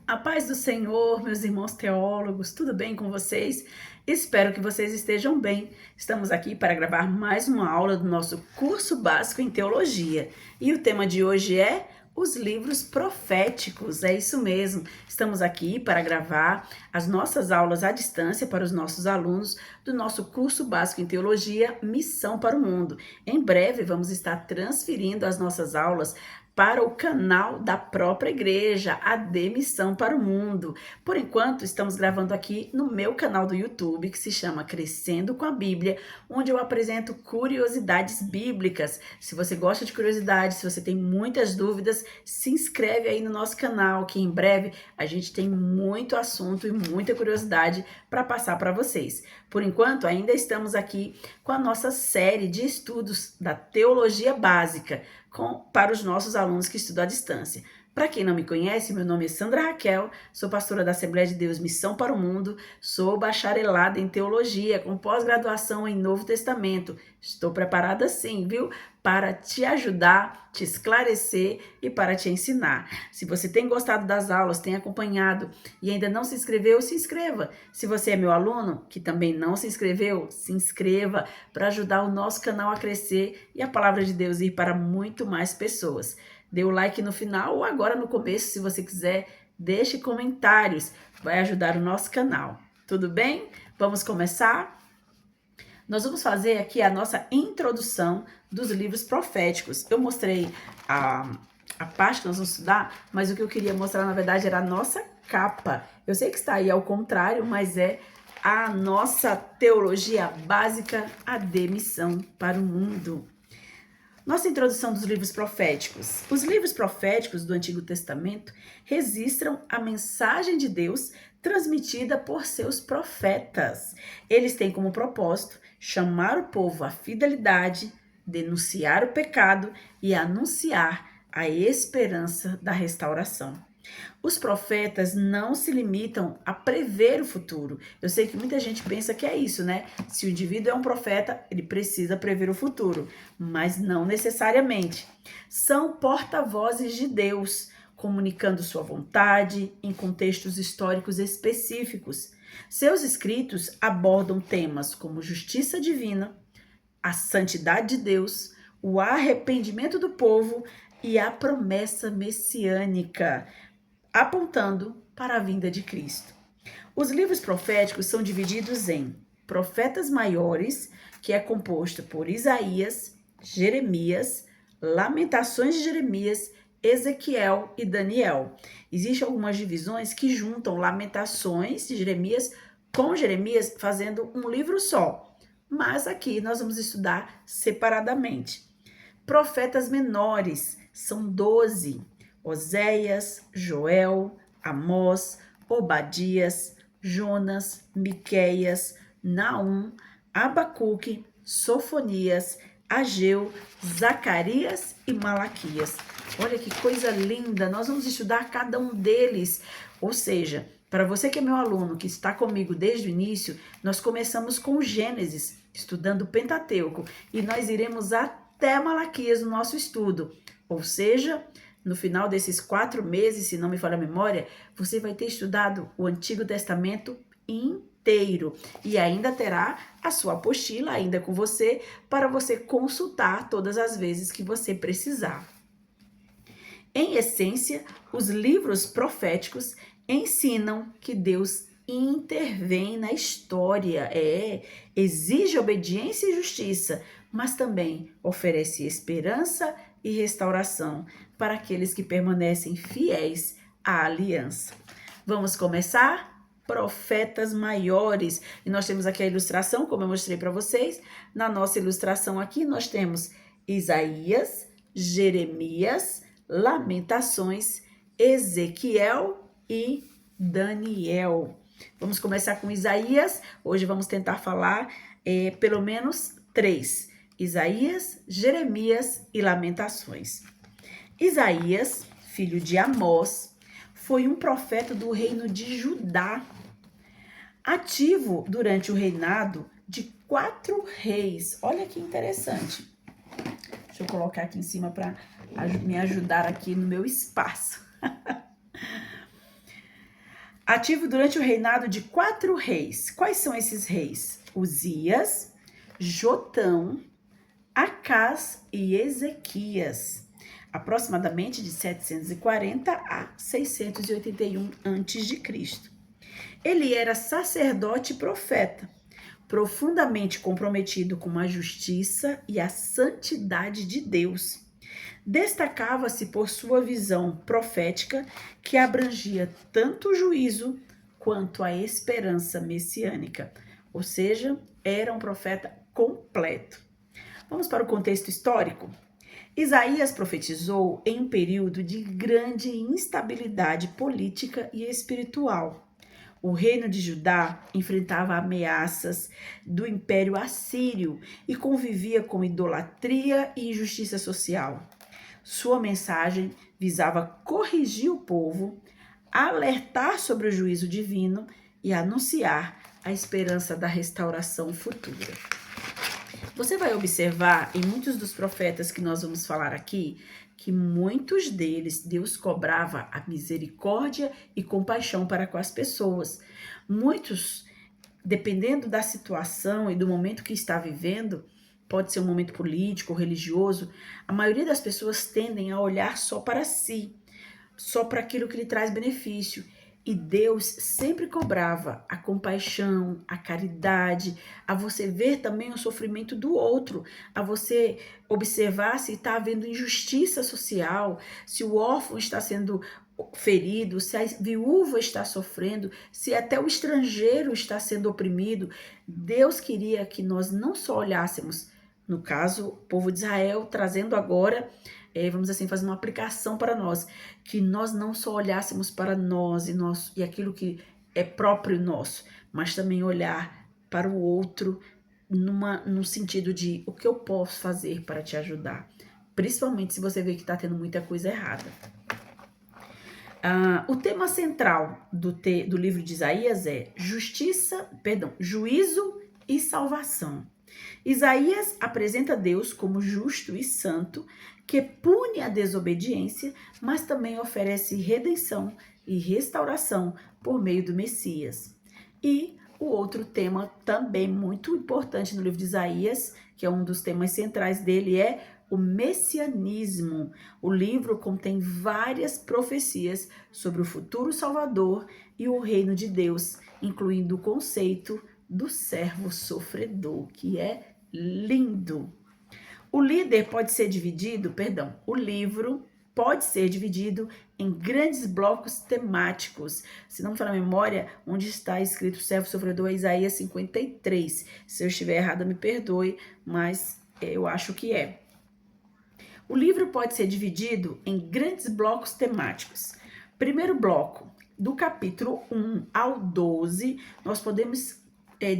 A paz do Senhor, meus irmãos teólogos, tudo bem com vocês? Espero que vocês estejam bem. Estamos aqui para gravar mais uma aula do nosso curso básico em teologia. E o tema de hoje é os livros proféticos. É isso mesmo. Estamos aqui para gravar as nossas aulas à distância para os nossos alunos do nosso curso básico em teologia, Missão para o Mundo. Em breve vamos estar transferindo as nossas aulas para o canal da própria igreja, a Missão para o Mundo. Por enquanto, estamos gravando aqui no meu canal do YouTube, que se chama Crescendo com a Bíblia, onde eu apresento curiosidades bíblicas. Se você gosta de curiosidades, se você tem muitas dúvidas, se inscreve aí no nosso canal, que em breve a gente tem muito assunto e muita curiosidade para passar para vocês. Por enquanto, ainda estamos aqui com a nossa série de estudos da teologia básica, para os nossos alunos que estudam à distância. Para quem não me conhece, meu nome é Sandra Raquel, sou pastora da Assembleia de Deus Missão para o Mundo, sou bacharelada em teologia, com pós-graduação em Novo Testamento. Estou preparada sim, viu? Para te ajudar, te esclarecer e para te ensinar. Se você tem gostado das aulas, tem acompanhado e ainda não se inscreveu, se inscreva. Se você é meu aluno, que também não se inscreveu, se inscreva para ajudar o nosso canal a crescer e a palavra de Deus ir para muito mais pessoas. Dê o like no final ou agora no começo, se você quiser, deixe comentários, vai ajudar o nosso canal. Tudo bem? Vamos começar? Nós vamos fazer aqui a nossa introdução dos livros proféticos. Eu mostrei a parte que nós vamos estudar, mas o que eu queria mostrar, na verdade, era a nossa capa. Eu sei que está aí ao contrário, mas é a nossa teologia básica, a Missão para o Mundo. Nossa introdução dos livros proféticos. Os livros proféticos do Antigo Testamento registram a mensagem de Deus transmitida por seus profetas. Eles têm como propósito chamar o povo à fidelidade, denunciar o pecado e anunciar a esperança da restauração. Os profetas não se limitam a prever o futuro. Eu sei que muita gente pensa que é isso, né? Se o indivíduo é um profeta, ele precisa prever o futuro, mas não necessariamente. São porta-vozes de Deus, comunicando sua vontade em contextos históricos específicos. Seus escritos abordam temas como justiça divina, a santidade de Deus, o arrependimento do povo e a promessa messiânica, apontando para a vinda de Cristo. Os livros proféticos são divididos em profetas maiores, que é composto por Isaías, Jeremias, Lamentações de Jeremias, Ezequiel e Daniel. Existem algumas divisões que juntam Lamentações de Jeremias com Jeremias, fazendo um livro só. Mas aqui nós vamos estudar separadamente. Profetas menores são 12. Oséias, Joel, Amós, Obadias, Jonas, Miqueias, Naum, Abacuque, Sofonias, Ageu, Zacarias e Malaquias. Olha que coisa linda! Nós vamos estudar cada um deles. Ou seja, para você que é meu aluno, que está comigo desde o início, nós começamos com Gênesis, estudando o Pentateuco, e nós iremos até Malaquias no nosso estudo. Ou seja, no final desses 4 meses, se não me falha a memória, você vai ter estudado o Antigo Testamento inteiro e ainda terá a sua apostila ainda com você para você consultar todas as vezes que você precisar. Em essência, os livros proféticos ensinam que Deus intervém na história, exige obediência e justiça, mas também oferece esperança e restauração para aqueles que permanecem fiéis à aliança. Vamos começar? Profetas maiores. E nós temos aqui a ilustração, como eu mostrei para vocês. Na nossa ilustração aqui, nós temos Isaías, Jeremias, Lamentações, Ezequiel e Daniel. Vamos começar com Isaías. Hoje vamos tentar falar pelo menos 3. Isaías, Jeremias e Lamentações. Isaías, filho de Amós, foi um profeta do reino de Judá, ativo durante o reinado de 4 reis. Olha que interessante. Deixa eu colocar aqui em cima para me ajudar aqui no meu espaço. ativo durante o reinado de 4 reis. Quais são esses reis? Uzias, Jotão, Acás e Ezequias, aproximadamente de 740 a 681 a.C. Ele era sacerdote e profeta, profundamente comprometido com a justiça e a santidade de Deus. Destacava-se por sua visão profética, que abrangia tanto o juízo quanto a esperança messiânica, ou seja, era um profeta completo. Vamos para o contexto histórico? Isaías profetizou em um período de grande instabilidade política e espiritual. O reino de Judá enfrentava ameaças do Império Assírio e convivia com idolatria e injustiça social. Sua mensagem visava corrigir o povo, alertar sobre o juízo divino e anunciar a esperança da restauração futura. Você vai observar em muitos dos profetas que nós vamos falar aqui, que muitos deles Deus cobrava a misericórdia e compaixão para com as pessoas. Muitos, dependendo da situação e do momento que está vivendo, pode ser um momento político, religioso, a maioria das pessoas tendem a olhar só para si, só para aquilo que lhe traz benefício. E Deus sempre cobrava a compaixão, a caridade, a você ver também o sofrimento do outro, a você observar se está havendo injustiça social, se o órfão está sendo ferido, se a viúva está sofrendo, se até o estrangeiro está sendo oprimido. Deus queria que nós não só olhássemos, no caso, o povo de Israel, trazendo agora, vamos assim, fazer uma aplicação para nós, que nós não só olhássemos para nós e aquilo que é próprio nosso, mas também olhar para o outro no sentido de o que eu posso fazer para te ajudar, principalmente se você vê que está tendo muita coisa errada. O tema central do livro de Isaías é juízo e salvação. Isaías apresenta Deus como justo e santo, que pune a desobediência, mas também oferece redenção e restauração por meio do Messias. E o outro tema também muito importante no livro de Isaías, que é um dos temas centrais dele, é o messianismo. O livro contém várias profecias sobre o futuro Salvador e o reino de Deus, incluindo o conceito do servo sofredor, que é lindo. O livro pode ser dividido em grandes blocos temáticos. Se não me falar a memória, onde está escrito servo sofredor é Isaías 53. Se eu estiver errada, me perdoe, mas eu acho que é. O livro pode ser dividido em grandes blocos temáticos. Primeiro bloco, do capítulo 1 ao 12, nós podemos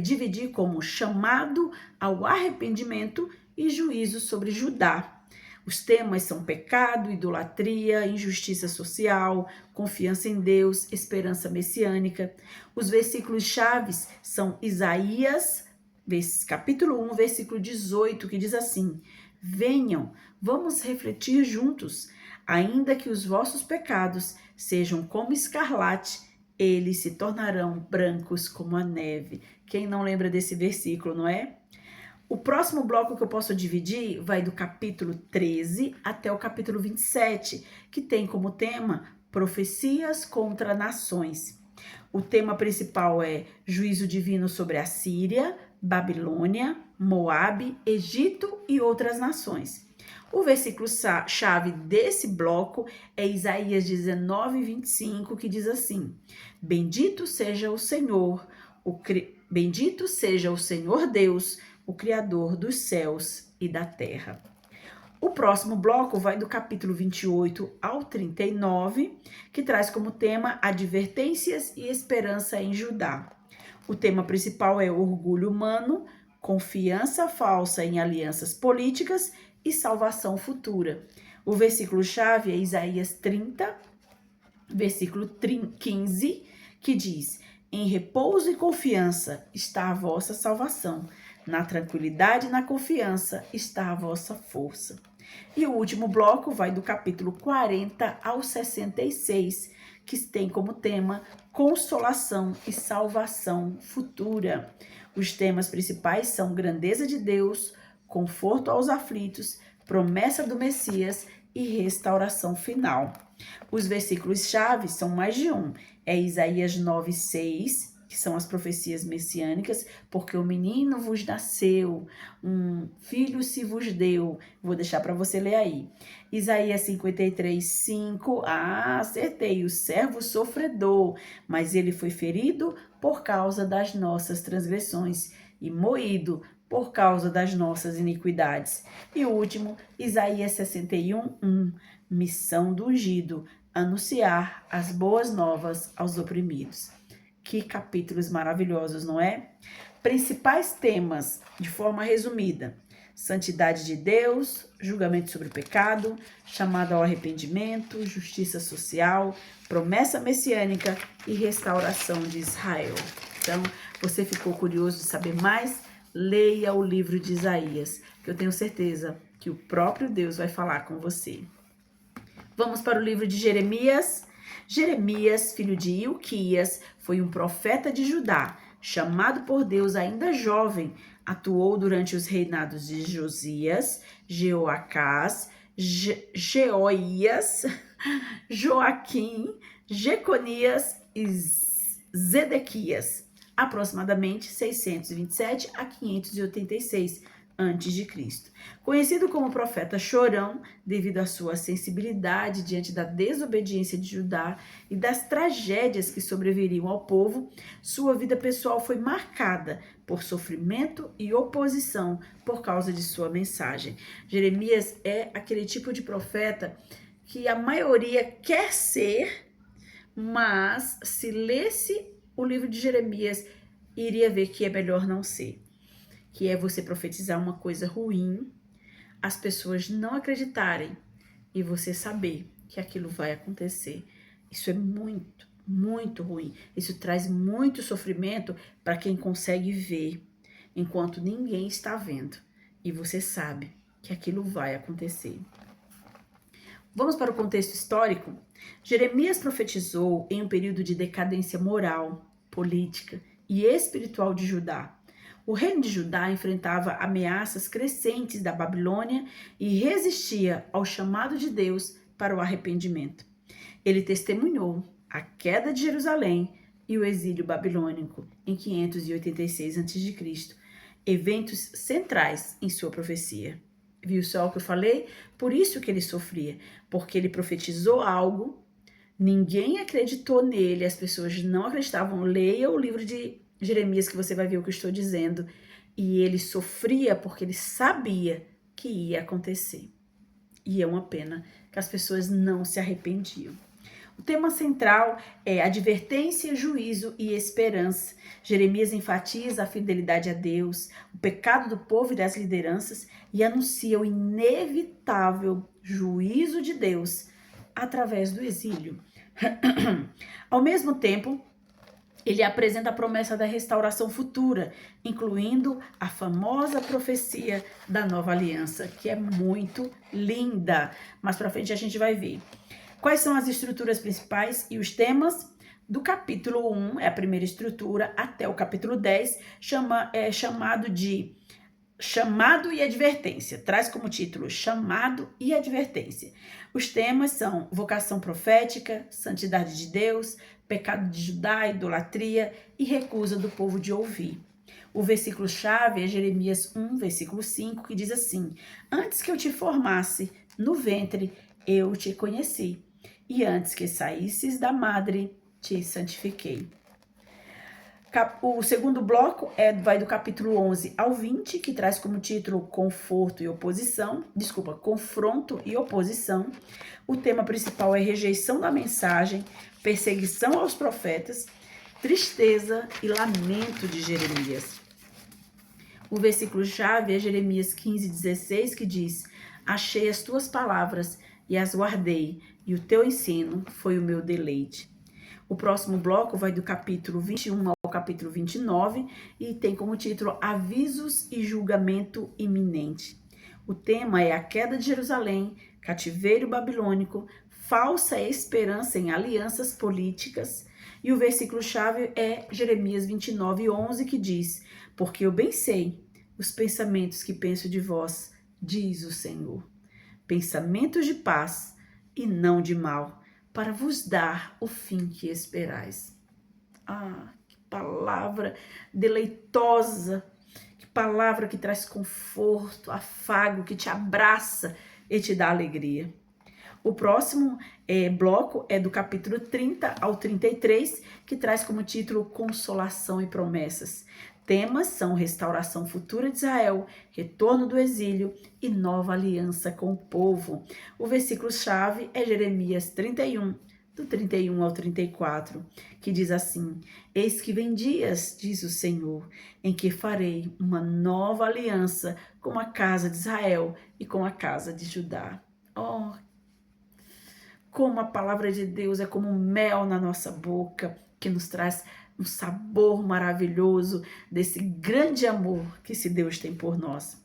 dividir como chamado ao arrependimento e juízo sobre Judá. Os temas são pecado, idolatria, injustiça social, confiança em Deus, esperança messiânica. Os versículos chaves são Isaías, capítulo 1, versículo 18, que diz assim: venham, vamos refletir juntos, ainda que os vossos pecados sejam como escarlate, eles se tornarão brancos como a neve. Quem não lembra desse versículo, não é? O próximo bloco que eu posso dividir vai do capítulo 13 até o capítulo 27, que tem como tema profecias contra nações. O tema principal é juízo divino sobre a Síria, Babilônia, Moabe, Egito e outras nações. O versículo chave desse bloco é Isaías 19, 25, que diz assim: bendito seja o Senhor Deus, o Criador dos céus e da terra. O próximo bloco vai do capítulo 28 ao 39, que traz como tema advertências e esperança em Judá. O tema principal é orgulho humano, confiança falsa em alianças políticas e salvação futura. O versículo-chave é Isaías 30, versículo 15, que diz: em repouso e confiança está a vossa salvação, na tranquilidade e na confiança está a vossa força. E o último bloco vai do capítulo 40 ao 66, que tem como tema consolação e salvação futura. Os temas principais são grandeza de Deus, conforto aos aflitos, promessa do Messias e restauração final. Os versículos-chave são mais de um. É Isaías 9:6, que são as profecias messiânicas, porque o menino vos nasceu, um filho se vos deu. Vou deixar para você ler aí. Isaías 53:5, acertei, o servo sofredor, mas ele foi ferido por causa das nossas transgressões e moído por causa das nossas iniquidades. E o último, Isaías 61:1, missão do ungido, anunciar as boas novas aos oprimidos. Que capítulos maravilhosos, não é? Principais temas, de forma resumida: santidade de Deus, julgamento sobre o pecado, chamado ao arrependimento, justiça social, promessa messiânica e restauração de Israel. Então, você ficou curioso de saber mais? Leia o livro de Isaías, que eu tenho certeza que o próprio Deus vai falar com você. Vamos para o livro de Jeremias. Jeremias, filho de Ilquias, foi um profeta de Judá, chamado por Deus ainda jovem. Atuou durante os reinados de Josias, Jeoacás, Jeoías, Joaquim, Jeconias e Zedequias, aproximadamente 627 a 586 a.C. Conhecido como profeta chorão, devido à sua sensibilidade diante da desobediência de Judá e das tragédias que sobreviriam ao povo, sua vida pessoal foi marcada por sofrimento e oposição por causa de sua mensagem. Jeremias é aquele tipo de profeta que a maioria quer ser, mas se lesse o livro de Jeremias, iria ver que é melhor não ser. Que é você profetizar uma coisa ruim, as pessoas não acreditarem e você saber que aquilo vai acontecer. Isso é muito, muito ruim. Isso traz muito sofrimento para quem consegue ver, enquanto ninguém está vendo. E você sabe que aquilo vai acontecer. Vamos para o contexto histórico? Jeremias profetizou em um período de decadência moral, política e espiritual de Judá. O reino de Judá enfrentava ameaças crescentes da Babilônia e resistia ao chamado de Deus para o arrependimento. Ele testemunhou a queda de Jerusalém e o exílio babilônico em 586 a.C., eventos centrais em sua profecia. Viu só o que eu falei? Por isso que ele sofria, porque ele profetizou algo, ninguém acreditou nele, as pessoas não acreditavam. Leia o livro de Jeremias que você vai ver o que eu estou dizendo. E ele sofria porque ele sabia que ia acontecer. E é uma pena que as pessoas não se arrependiam. O tema central é advertência, juízo e esperança. Jeremias enfatiza a fidelidade a Deus, o pecado do povo e das lideranças e anuncia o inevitável juízo de Deus através do exílio. Ao mesmo tempo, ele apresenta a promessa da restauração futura, incluindo a famosa profecia da nova aliança, que é muito linda. Mais para frente a gente vai ver. Quais são as estruturas principais e os temas? Do capítulo 1, é a primeira estrutura, até o capítulo 10, é chamado de Chamado e Advertência. Traz como título Chamado e Advertência. Os temas são vocação profética, santidade de Deus, pecado de Judá, idolatria e recusa do povo de ouvir. O versículo-chave é Jeremias 1, versículo 5, que diz assim: Antes que eu te formasse no ventre, eu te conheci, e antes que saísses da madre, te santifiquei. O segundo bloco vai do capítulo 11 ao 20, que traz como título confronto e oposição. O tema principal é rejeição da mensagem, perseguição aos profetas, tristeza e lamento de Jeremias. O versículo-chave é Jeremias 15:16, que diz: Achei as tuas palavras e as guardei, e o teu ensino foi o meu deleite. O próximo bloco vai do capítulo 21 ao capítulo 29 e tem como título Avisos e Julgamento Iminente. O tema é a queda de Jerusalém, cativeiro babilônico, falsa esperança em alianças políticas. E o versículo-chave é Jeremias 29:11, que diz: porque eu bem sei os pensamentos que penso de vós, diz o Senhor, pensamentos de paz e não de mal, para vos dar o fim que esperais. Ah, que palavra deleitosa, que palavra que traz conforto, afago, que te abraça e te dá alegria. O próximo bloco é do capítulo 30 ao 33, que traz como título Consolação e Promessas. Temas são restauração futura de Israel, retorno do exílio e nova aliança com o povo. O versículo-chave é Jeremias 31, do 31 ao 34, que diz assim: eis que vem dias, diz o Senhor, em que farei uma nova aliança com a casa de Israel e com a casa de Judá. Oh, como a palavra de Deus é como mel na nossa boca, que nos traz um sabor maravilhoso desse grande amor que esse Deus tem por nós.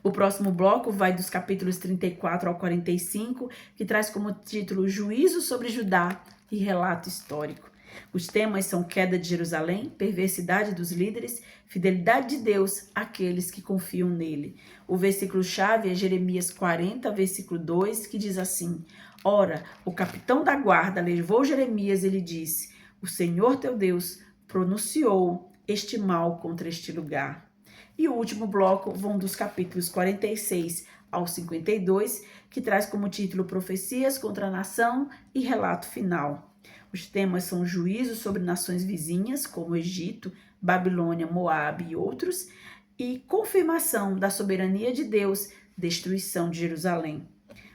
O próximo bloco vai dos capítulos 34 ao 45, que traz como título Juízo sobre Judá e Relato Histórico. Os temas são queda de Jerusalém, perversidade dos líderes, fidelidade de Deus àqueles que confiam nele. O versículo-chave é Jeremias 40, versículo 2, que diz assim: ora, o capitão da guarda levou Jeremias e lhe disse: o Senhor teu Deus pronunciou este mal contra este lugar. E o último bloco vão dos capítulos 46 ao 52, que traz como título Profecias contra a Nação e Relato Final. Os temas são juízo sobre nações vizinhas, como Egito, Babilônia, Moabe e outros, e confirmação da soberania de Deus, destruição de Jerusalém.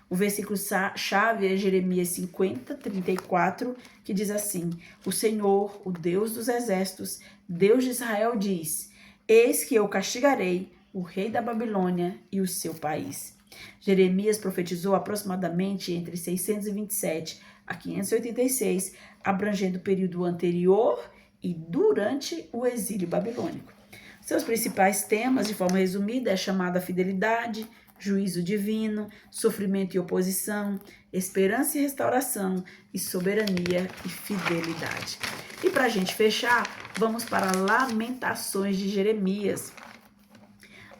O versículo-chave é Jeremias 50, 34, que diz assim: o Senhor, o Deus dos exércitos, Deus de Israel, diz: eis que eu castigarei o rei da Babilônia e o seu país. Jeremias profetizou aproximadamente entre 627 a 586, abrangendo o período anterior e durante o exílio babilônico. Seus principais temas, de forma resumida, é chamada fidelidade, juízo divino, sofrimento e oposição, esperança e restauração, e soberania e fidelidade. E para a gente fechar, vamos para Lamentações de Jeremias.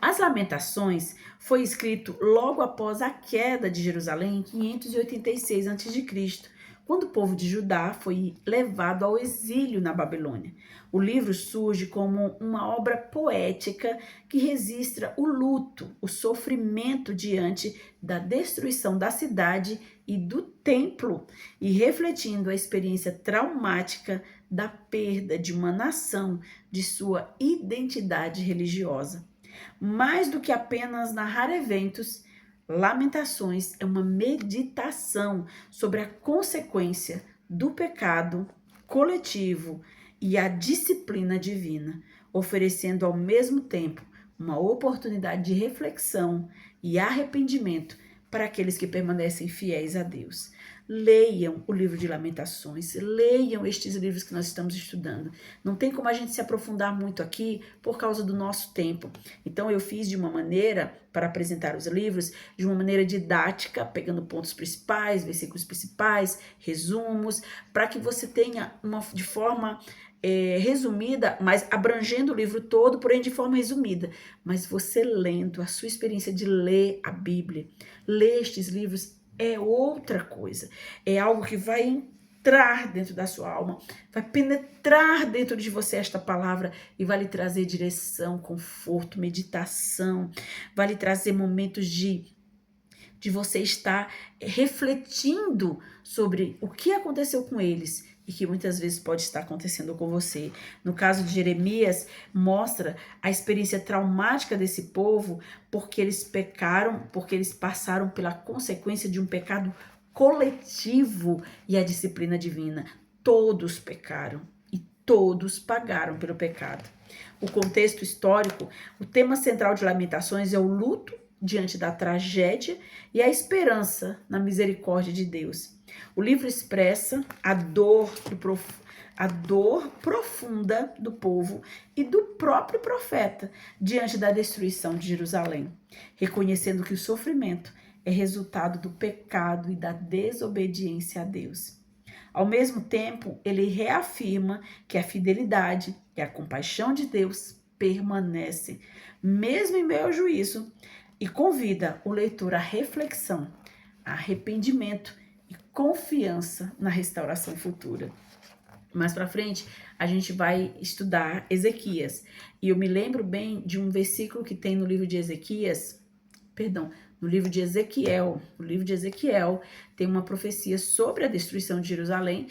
As Lamentações foi escrito logo após a queda de Jerusalém em 586 a.C., quando o povo de Judá foi levado ao exílio na Babilônia. O livro surge como uma obra poética que registra o luto, o sofrimento diante da destruição da cidade e do templo, e refletindo a experiência traumática da perda de uma nação de sua identidade religiosa. Mais do que apenas narrar eventos, Lamentações é uma meditação sobre a consequência do pecado coletivo e a disciplina divina, oferecendo ao mesmo tempo uma oportunidade de reflexão e arrependimento para aqueles que permanecem fiéis a Deus. Leiam o livro de Lamentações, leiam estes livros que nós estamos estudando. Não tem como a gente se aprofundar muito aqui por causa do nosso tempo. Então eu fiz de uma maneira, para apresentar os livros, de uma maneira didática, pegando pontos principais, versículos principais, resumos, para que você tenha de forma resumida, mas abrangendo o livro todo, porém de forma resumida. Mas você lendo, a sua experiência de ler a Bíblia, ler estes livros, é outra coisa, é algo que vai entrar dentro da sua alma, vai penetrar dentro de você esta palavra e vai lhe trazer direção, conforto, meditação, vai lhe trazer momentos de você estar refletindo sobre o que aconteceu com eles e que muitas vezes pode estar acontecendo com você. No caso de Jeremias, mostra a experiência traumática desse povo, porque eles pecaram, porque eles passaram pela consequência de um pecado coletivo e a disciplina divina. Todos pecaram e todos pagaram pelo pecado. O contexto histórico, o tema central de Lamentações é o luto diante da tragédia e a esperança na misericórdia de Deus. O livro expressa a dor profunda do povo e do próprio profeta diante da destruição de Jerusalém, reconhecendo que o sofrimento é resultado do pecado e da desobediência a Deus. Ao mesmo tempo, ele reafirma que a fidelidade e a compaixão de Deus permanecem, mesmo em meio ao juízo, e convida o leitor à reflexão, a arrependimento e confiança na restauração futura. Mais para frente, a gente vai estudar Ezequias. E eu me lembro bem de um versículo que tem no livro de Ezequias, no livro de Ezequiel. No livro de Ezequiel tem uma profecia sobre a destruição de Jerusalém.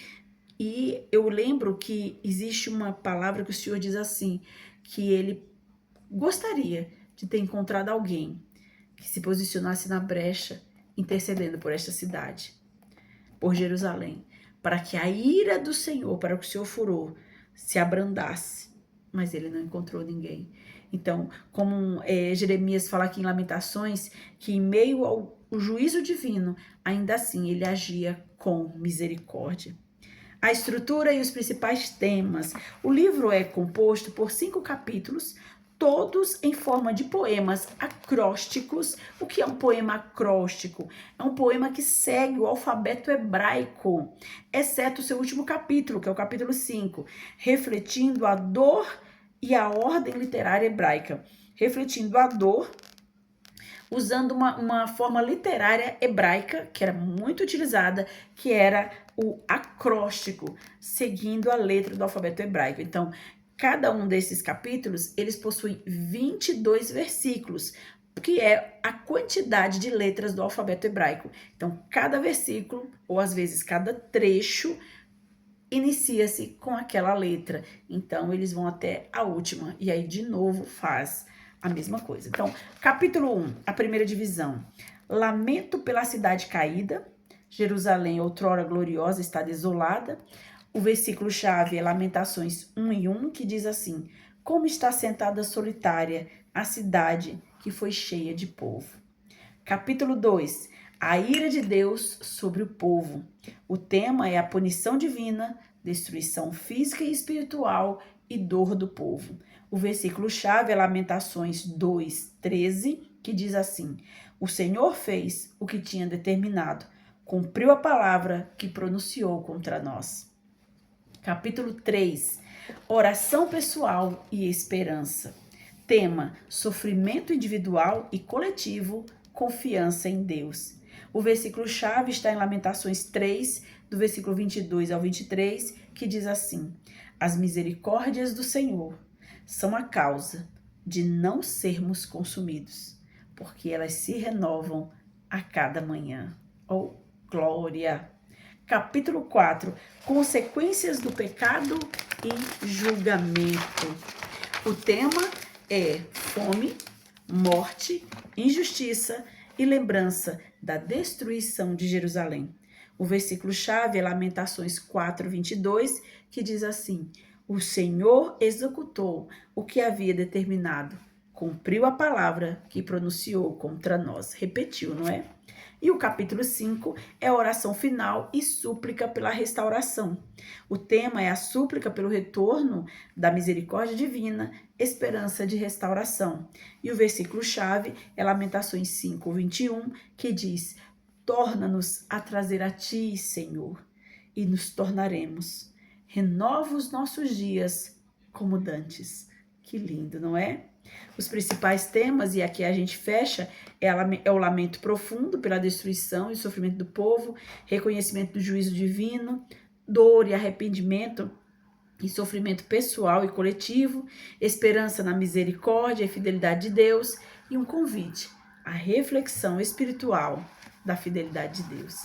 E eu lembro que existe uma palavra que o Senhor diz assim, que ele gostaria de ter encontrado alguém que se posicionasse na brecha, intercedendo por esta cidade, por Jerusalém, para que a ira do Senhor, para que o seu furor se abrandasse. Mas ele não encontrou ninguém. Então, como Jeremias fala aqui em Lamentações, que em meio ao juízo divino, ainda assim ele agia com misericórdia. A estrutura e os principais temas. O livro é composto por 5 capítulos, todos em forma de poemas acrósticos. O que é um poema acróstico? É um poema que segue o alfabeto hebraico, exceto o seu último capítulo, que é o capítulo 5, refletindo a dor e a ordem literária hebraica. Refletindo a dor, usando uma forma literária hebraica, que era muito utilizada, que era o acróstico, seguindo a letra do alfabeto hebraico. Então, cada um desses capítulos, eles possuem 22 versículos, que é a quantidade de letras do alfabeto hebraico. Então, cada versículo, ou às vezes cada trecho, inicia-se com aquela letra. Então, eles vão até a última, e aí de novo faz a mesma coisa. Então, capítulo 1, a primeira divisão. Lamento pela cidade caída. Jerusalém, outrora gloriosa, está desolada. O versículo-chave é Lamentações 1:1, que diz assim: como está sentada solitária a cidade que foi cheia de povo. Capítulo 2, a ira de Deus sobre o povo. O tema é a punição divina, destruição física e espiritual e dor do povo. O versículo-chave é Lamentações 2:13, que diz assim: o Senhor fez o que tinha determinado, cumpriu a palavra que pronunciou contra nós. Capítulo 3, oração pessoal e esperança. Tema: sofrimento individual e coletivo, confiança em Deus. O versículo-chave está em Lamentações 3, do versículo 22 ao 23, que diz assim: as misericórdias do Senhor são a causa de não sermos consumidos, porque elas se renovam a cada manhã. Oh, glória! Capítulo 4, consequências do pecado e julgamento. O tema é fome, morte, injustiça e lembrança da destruição de Jerusalém. O versículo-chave é Lamentações 4:22, que diz assim: o Senhor executou o que havia determinado, cumpriu a palavra que pronunciou contra nós. Repetiu, não é? E o capítulo 5 é a oração final e súplica pela restauração. O tema é a súplica pelo retorno da misericórdia divina, esperança de restauração. E o versículo-chave é Lamentações 5:21, que diz: torna-nos a trazer a ti, Senhor, e nos tornaremos. Renova os nossos dias como dantes. Que lindo, não é? Os principais temas, e aqui a gente fecha, é o lamento profundo pela destruição e sofrimento do povo, reconhecimento do juízo divino, dor e arrependimento e sofrimento pessoal e coletivo, esperança na misericórdia e fidelidade de Deus, e um convite à reflexão espiritual da fidelidade de Deus.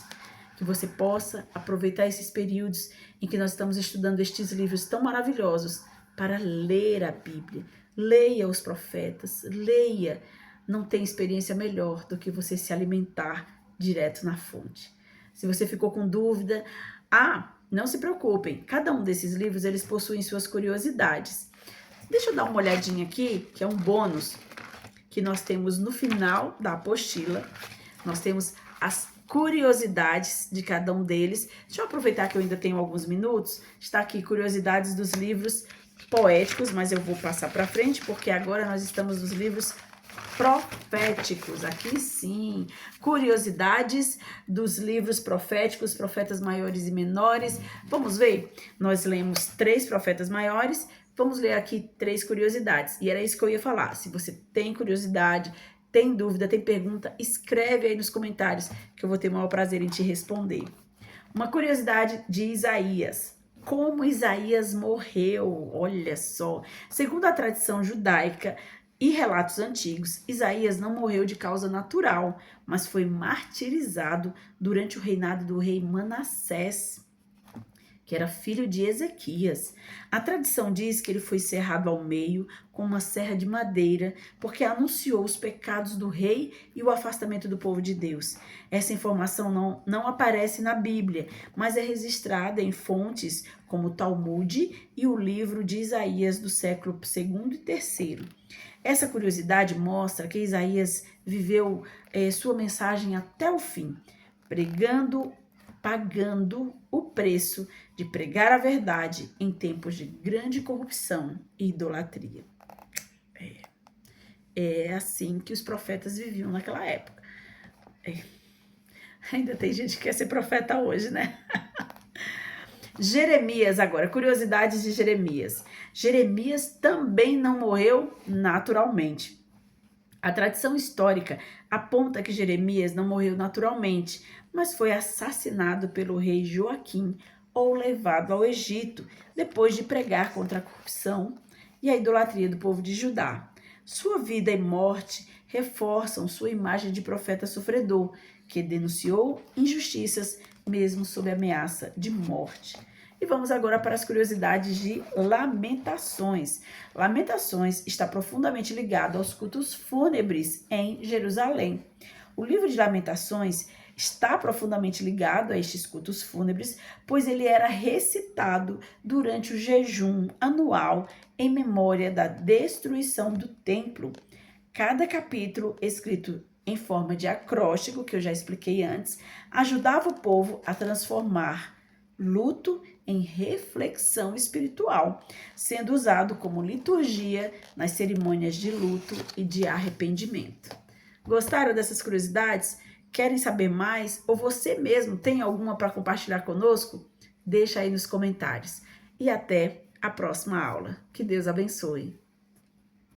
Que você possa aproveitar esses períodos em que nós estamos estudando estes livros tão maravilhosos para ler a Bíblia. Leia os profetas, leia. Não tem experiência melhor do que você se alimentar direto na fonte. Se você ficou com dúvida, não se preocupem. Cada um desses livros, eles possuem suas curiosidades. Deixa eu dar uma olhadinha aqui, que é um bônus que nós temos no final da apostila. Nós temos as curiosidades de cada um deles. Deixa eu aproveitar que eu ainda tenho alguns minutos. Está aqui curiosidades dos livros poéticos, mas eu vou passar para frente, porque agora nós estamos nos livros proféticos. Aqui sim, curiosidades dos livros proféticos, profetas maiores e menores. Vamos ver? Nós lemos 3 profetas maiores, vamos ler aqui 3 curiosidades. E era isso que eu ia falar. Se você tem curiosidade, tem dúvida, tem pergunta, escreve aí nos comentários que eu vou ter o maior prazer em te responder. Uma curiosidade de Isaías. Como Isaías morreu, olha só. Segundo a tradição judaica e relatos antigos, Isaías não morreu de causa natural, mas foi martirizado durante o reinado do rei Manassés, que era filho de Ezequias. A tradição diz que ele foi cerrado ao meio com uma serra de madeira, porque anunciou os pecados do rei e o afastamento do povo de Deus. Essa informação não aparece na Bíblia, mas é registrada em fontes como o Talmud e o livro de Isaías do século II e III. Essa curiosidade mostra que Isaías viveu sua mensagem até o fim, pagando o preço de pregar a verdade em tempos de grande corrupção e idolatria. É assim que os profetas viviam naquela época. Ainda tem gente que quer ser profeta hoje, né? Jeremias agora, curiosidades de Jeremias. Jeremias também não morreu naturalmente. A tradição histórica aponta que Jeremias não morreu naturalmente, mas foi assassinado pelo rei Joaquim ou levado ao Egito, depois de pregar contra a corrupção e a idolatria do povo de Judá. Sua vida e morte reforçam sua imagem de profeta sofredor, que denunciou injustiças mesmo sob ameaça de morte. E vamos agora para as curiosidades de Lamentações. Lamentações está profundamente ligado aos cultos fúnebres em Jerusalém. O livro de Lamentações está profundamente ligado a estes cultos fúnebres, pois ele era recitado durante o jejum anual em memória da destruição do templo. Cada capítulo, escrito em forma de acróstico, que eu já expliquei antes, ajudava o povo a transformar luto em reflexão espiritual, sendo usado como liturgia nas cerimônias de luto e de arrependimento. Gostaram dessas curiosidades? Querem saber mais? Ou você mesmo tem alguma para compartilhar conosco? Deixa aí nos comentários. E até a próxima aula. Que Deus abençoe.